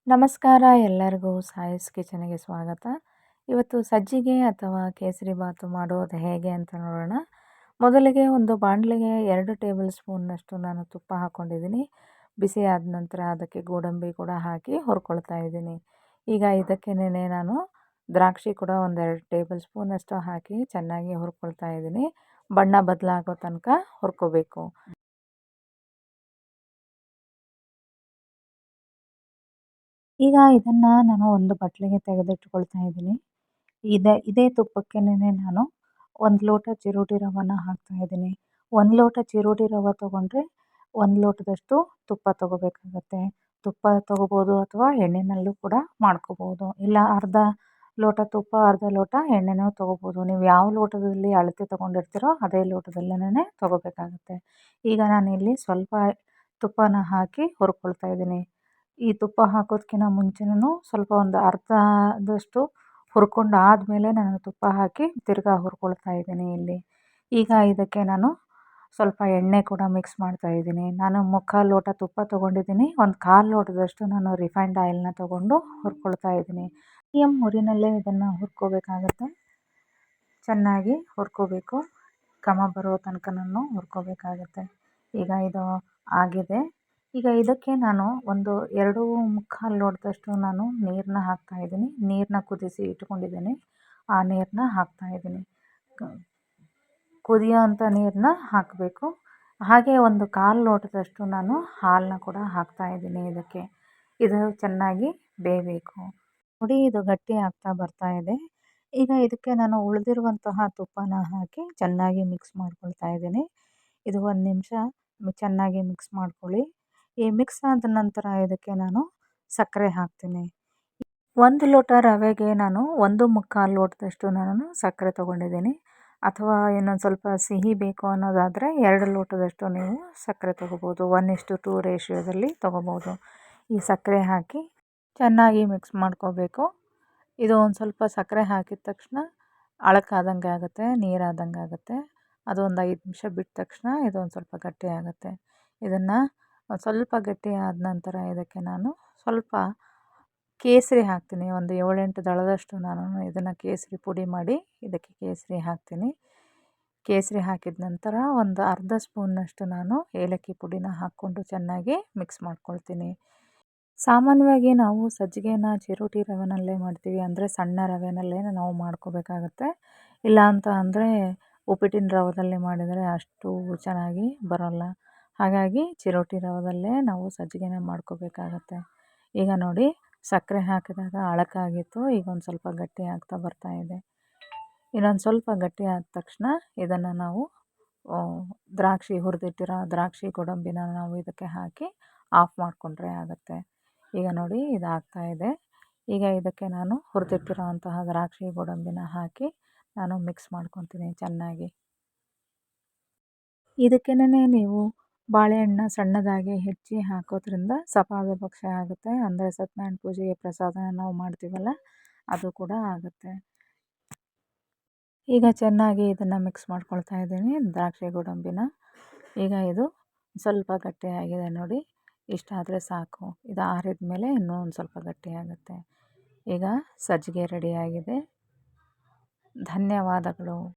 ನಮಸ್ಕಾರ ಎಲ್ಲರಿಗೂ ಸಾಯಿಸ್ ಕಿಚನಿಗೆ ಸ್ವಾಗತ. ಇವತ್ತು ಸಜ್ಜಿಗೆ ಅಥವಾ ಕೇಸರಿ ಬಾತು ಮಾಡೋದು ಹೇಗೆ ಅಂತ ನೋಡೋಣ. ಮೊದಲಿಗೆ ಒಂದು ಬಾಣಲೆಗೆ 2 ಟೇಬಲ್ ಸ್ಪೂನ್ನಷ್ಟು ನಾನು ತುಪ್ಪ ಹಾಕ್ಕೊಂಡಿದ್ದೀನಿ. ಬಿಸಿ ಆದ ನಂತರ ಅದಕ್ಕೆ ಗೋಡಂಬಿ ಕೂಡ ಹಾಕಿ ಹುರ್ಕೊಳ್ತಾ ಇದ್ದೀನಿ. ಈಗ ಇದಕ್ಕೇನೆ ನಾನು ದ್ರಾಕ್ಷಿ ಕೂಡ ಒಂದು 2 ಟೇಬಲ್ ಸ್ಪೂನಷ್ಟು ಹಾಕಿ ಚೆನ್ನಾಗಿ ಹುರ್ಕೊಳ್ತಾ ಇದ್ದೀನಿ. ಬಣ್ಣ ಬದಲಾಗೋ ತನಕ ಹುರ್ಕೋಬೇಕು. ಈಗ ಇದನ್ನು ನಾನು ಒಂದು ಬಟ್ಲಿಗೆ ತೆಗೆದಿಟ್ಕೊಳ್ತಾ ಇದ್ದೀನಿ. ಇದೇ ತುಪ್ಪಕ್ಕೇನೆ ನಾನು 1 ಲೋಟ ಚಿರೋಟಿ ರವೆನ ಹಾಕ್ತಾ ಇದ್ದೀನಿ. 1 ಲೋಟ ಚಿರೋಟಿ ರವೆ ತೊಗೊಂಡ್ರೆ 1 ಲೋಟದಷ್ಟು ತುಪ್ಪ ತೊಗೋಬೇಕಾಗತ್ತೆ. ತುಪ್ಪ ತೊಗೋಬೋದು ಅಥವಾ ಎಣ್ಣೆನಲ್ಲೂ ಕೂಡ ಮಾಡ್ಕೋಬೋದು. ಇಲ್ಲ ಅರ್ಧ ಲೋಟ ತುಪ್ಪ, ಅರ್ಧ ಲೋಟ ಎಣ್ಣೆನೂ ತೊಗೋಬೋದು. ನೀವು ಯಾವ ಲೋಟದಲ್ಲಿ ಅಳತೆ ತೊಗೊಂಡಿರ್ತೀರೋ ಅದೇ ಲೋಟದಲ್ಲೇನೆ ತೊಗೋಬೇಕಾಗತ್ತೆ. ಈಗ ನಾನಿಲ್ಲಿ ಸ್ವಲ್ಪ ತುಪ್ಪನ ಹಾಕಿ ಹುರ್ಕೊಳ್ತಾ ಇದ್ದೀನಿ. ಈ ತುಪ್ಪ ಹಾಕೋದಕ್ಕಿಂತ ಮುಂಚೆನೂ ಸ್ವಲ್ಪ ಒಂದು ಅರ್ಧದಷ್ಟು ಹುರ್ಕೊಂಡು ಆದಮೇಲೆ ನಾನು ತುಪ್ಪ ಹಾಕಿ ತಿರ್ಗಾ ಹುರ್ಕೊಳ್ತಾ ಇದ್ದೀನಿ ಇಲ್ಲಿ. ಈಗ ಇದಕ್ಕೆ ನಾನು ಸ್ವಲ್ಪ ಎಣ್ಣೆ ಕೂಡ ಮಿಕ್ಸ್ ಮಾಡ್ತಾ ಇದ್ದೀನಿ. ನಾನು 3/4 ಲೋಟ ತುಪ್ಪ ತೊಗೊಂಡಿದ್ದೀನಿ. 1/4 ಲೋಟದಷ್ಟು ನಾನು ರಿಫೈನ್ಡ್ ಆಯಿಲ್ನ ತೊಗೊಂಡು ಹುರ್ಕೊಳ್ತಾ ಇದ್ದೀನಿ. ಮೀಡಿಯಮ್ ಉರಿನಲ್ಲೇ ಇದನ್ನು ಹುರ್ಕೋಬೇಕಾಗತ್ತೆ. ಚೆನ್ನಾಗಿ ಹುರ್ಕೋಬೇಕು. ಘಮ ಬರೋ ತನಕನೂ ಹುರ್ಕೋಬೇಕಾಗತ್ತೆ. ಈಗ ಇದು ಆಗಿದೆ. ಈಗ ಇದಕ್ಕೆ ನಾನು ಒಂದು 2 ಲೋಟದಷ್ಟು ನಾನು ನೀರನ್ನ ಹಾಕ್ತಾ ಇದ್ದೀನಿ. ನೀರನ್ನ ಕುದಿಸಿ ಇಟ್ಕೊಂಡಿದ್ದೀನಿ. ಆ ನೀರನ್ನ ಹಾಕ್ತಾ ಇದ್ದೀನಿ. ಕುದಿಯೋ ಅಂಥ ನೀರನ್ನ ಹಾಕಬೇಕು. ಹಾಗೆ ಒಂದು 1/4 ಲೋಟದಷ್ಟು ನಾನು ಹಾಲನ್ನ ಕೂಡ ಹಾಕ್ತಾ ಇದ್ದೀನಿ ಇದಕ್ಕೆ. ಇದು ಚೆನ್ನಾಗಿ ಬೇಯಬೇಕು. ನೋಡಿ, ಇದು ಗಟ್ಟಿ ಆಗ್ತಾ ಬರ್ತಾ ಇದೆ. ಈಗ ಇದಕ್ಕೆ ನಾನು ಉಳಿದಿರುವಂತಹ ತುಪ್ಪನ ಹಾಕಿ ಚೆನ್ನಾಗಿ ಮಿಕ್ಸ್ ಮಾಡ್ಕೊಳ್ತಾ ಇದ್ದೀನಿ. ಇದು 1 ನಿಮಿಷ ಚೆನ್ನಾಗಿ ಮಿಕ್ಸ್ ಮಾಡ್ಕೊಳ್ಳಿ. ಈ ಮಿಕ್ಸ್ ಆದ ನಂತರ ಇದಕ್ಕೆ ನಾನು ಸಕ್ಕರೆ ಹಾಕ್ತೀನಿ. 1 ಲೋಟ ರವೆಗೆ ನಾನು 1/4 ಲೋಟದಷ್ಟು ನಾನು ಸಕ್ಕರೆ ತೊಗೊಂಡಿದ್ದೀನಿ. ಅಥವಾ ಇನ್ನೊಂದು ಸ್ವಲ್ಪ ಸಿಹಿ ಬೇಕು ಅನ್ನೋದಾದರೆ 2 ಲೋಟದಷ್ಟು ನೀವು ಸಕ್ಕರೆ ತೊಗೋಬೋದು. 1:2 ರೇಷಿಯೋದಲ್ಲಿ ತೊಗೋಬೋದು. ಈ ಸಕ್ಕರೆ ಹಾಕಿ ಚೆನ್ನಾಗಿ ಮಿಕ್ಸ್ ಮಾಡ್ಕೋಬೇಕು. ಇದು ಒಂದು ಸ್ವಲ್ಪ ಸಕ್ಕರೆ ಹಾಕಿದ ತಕ್ಷಣ ಅಳಕಾದಂಗೆ ಆಗುತ್ತೆ, ನೀರಾದಂಗೆ ಆಗುತ್ತೆ. ಅದು ಒಂದು 5 ನಿಮಿಷ ಬಿಟ್ಟ ತಕ್ಷಣ ಇದೊಂದು ಸ್ವಲ್ಪ ಗಟ್ಟಿ ಆಗುತ್ತೆ. ಇದನ್ನು ಸ್ವಲ್ಪ ಗಟ್ಟಿ ಆದ ನಂತರ ಇದಕ್ಕೆ ನಾನು ಸ್ವಲ್ಪ ಕೇಸರಿ ಹಾಕ್ತೀನಿ. ಒಂದು 7-8 ದಳದಷ್ಟು ನಾನು ಇದನ್ನು ಕೇಸರಿ ಪುಡಿ ಮಾಡಿ ಇದಕ್ಕೆ ಕೇಸರಿ ಹಾಕ್ತೀನಿ. ಕೇಸರಿ ಹಾಕಿದ ನಂತರ ಒಂದು ಅರ್ಧ ಸ್ಪೂನ್ನಷ್ಟು ನಾನು ಏಲಕ್ಕಿ ಪುಡಿನ ಹಾಕ್ಕೊಂಡು ಚೆನ್ನಾಗಿ ಮಿಕ್ಸ್ ಮಾಡ್ಕೊಳ್ತೀನಿ. ಸಾಮಾನ್ಯವಾಗಿ ನಾವು ಸಜ್ಜಿಗೆನ ಚಿರೋಟಿ ರವೆನಲ್ಲೇ ಮಾಡ್ತೀವಿ. ಅಂದರೆ ಸಣ್ಣ ರವೆನಲ್ಲೇ ನಾವು ಮಾಡ್ಕೋಬೇಕಾಗತ್ತೆ. ಇಲ್ಲ ಅಂತ ಅಂದರೆ ಉಪ್ಪಿಟ್ಟಿನ ರವೆದಲ್ಲಿ ಮಾಡಿದರೆ ಅಷ್ಟು ಚೆನ್ನಾಗಿ ಬರೋಲ್ಲ. ಹಾಗಾಗಿ ಚಿರೋಟಿ ರವೆದಲ್ಲೇ ನಾವು ಸಜ್ಜಿಗೆನ ಮಾಡ್ಕೋಬೇಕಾಗತ್ತೆ. ಈಗ ನೋಡಿ, ಸಕ್ಕರೆ ಹಾಕಿದಾಗ ಅಳಕಾಗಿತ್ತು. ಈಗ ಒಂದು ಸ್ವಲ್ಪ ಗಟ್ಟಿ ಆಗ್ತಾ ಬರ್ತಾ ಇದೆ. ಇನ್ನೊಂದು ಸ್ವಲ್ಪ ಗಟ್ಟಿ ಆದ ತಕ್ಷಣ ಇದನ್ನು ನಾವು ಹುರಿದಿಟ್ಟಿರೋ ದ್ರಾಕ್ಷಿ ಗೋಡಂಬಿನ ನಾವು ಇದಕ್ಕೆ ಹಾಕಿ ಆಫ್ ಮಾಡಿಕೊಂಡ್ರೆ ಆಗುತ್ತೆ. ಈಗ ನೋಡಿ, ಇದಾಗ್ತಾ ಇದೆ. ಈಗ ಇದಕ್ಕೆ ನಾನು ಹುರಿದಿಟ್ಟಿರೋ ಅಂತಹ ದ್ರಾಕ್ಷಿ ಗೋಡಂಬಿನ ಹಾಕಿ ನಾನು ಮಿಕ್ಸ್ ಮಾಡ್ಕೊತೀನಿ ಚೆನ್ನಾಗಿ. ಇದಕ್ಕೇನೆ ನೀವು ಬಾಳೆಹಣ್ಣು ಸಣ್ಣದಾಗಿ ಹೆಚ್ಚಿ ಹಾಕೋದ್ರಿಂದ ಸಪಾದ ಭಕ್ಷ್ಯ ಆಗುತ್ತೆ. ಅಂದರೆ ಸತ್ಯನಾರಾಯಣ ಪೂಜೆಗೆ ಪ್ರಸಾದನ ನಾವು ಮಾಡ್ತೀವಲ್ಲ, ಅದು ಕೂಡ ಆಗುತ್ತೆ. ಈಗ ಚೆನ್ನಾಗಿ ಇದನ್ನು ಮಿಕ್ಸ್ ಮಾಡ್ಕೊಳ್ತಾ ಇದ್ದೀನಿ ದ್ರಾಕ್ಷಿ ಗೋಡಂಬಿನ. ಈಗ ಇದು ಸ್ವಲ್ಪ ಗಟ್ಟಿಯಾಗಿದೆ ನೋಡಿ. ಇಷ್ಟಾದರೆ ಸಾಕು. ಇದು ಆರಿದ ಮೇಲೆ ಇನ್ನೂ ಒಂದು ಸ್ವಲ್ಪ ಗಟ್ಟಿಯಾಗುತ್ತೆ. ಈಗ ಸಜ್ಜಿಗೆ ರೆಡಿಯಾಗಿದೆ. ಧನ್ಯವಾದಗಳು.